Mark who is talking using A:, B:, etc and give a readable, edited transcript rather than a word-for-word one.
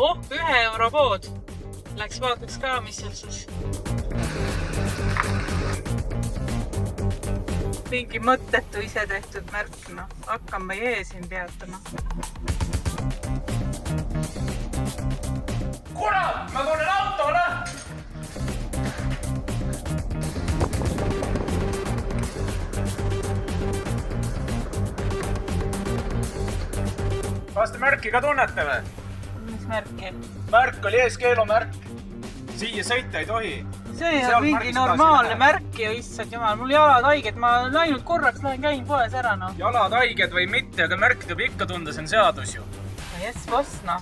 A: €1 pood. Läks vaataks ka, mis seal siis. Mingi mõttetu ise tehtud märk, no. Hakkame jee siin peatama.
B: Kurat, ma tunnen autole! Kas te märki ka tunnete või?
A: Mis märki?
B: Märk oli ees keelumärk. Siia sõita ei tohi.
A: See on mingi normaalne märk ju, issand jumal. Mul jalad haiged, ma ainult korraks käin poes ära, no.
B: Jalad haiged või mitte, aga märk tuleb ikka tunda, see on seadus ju.
A: Jess, boss, no.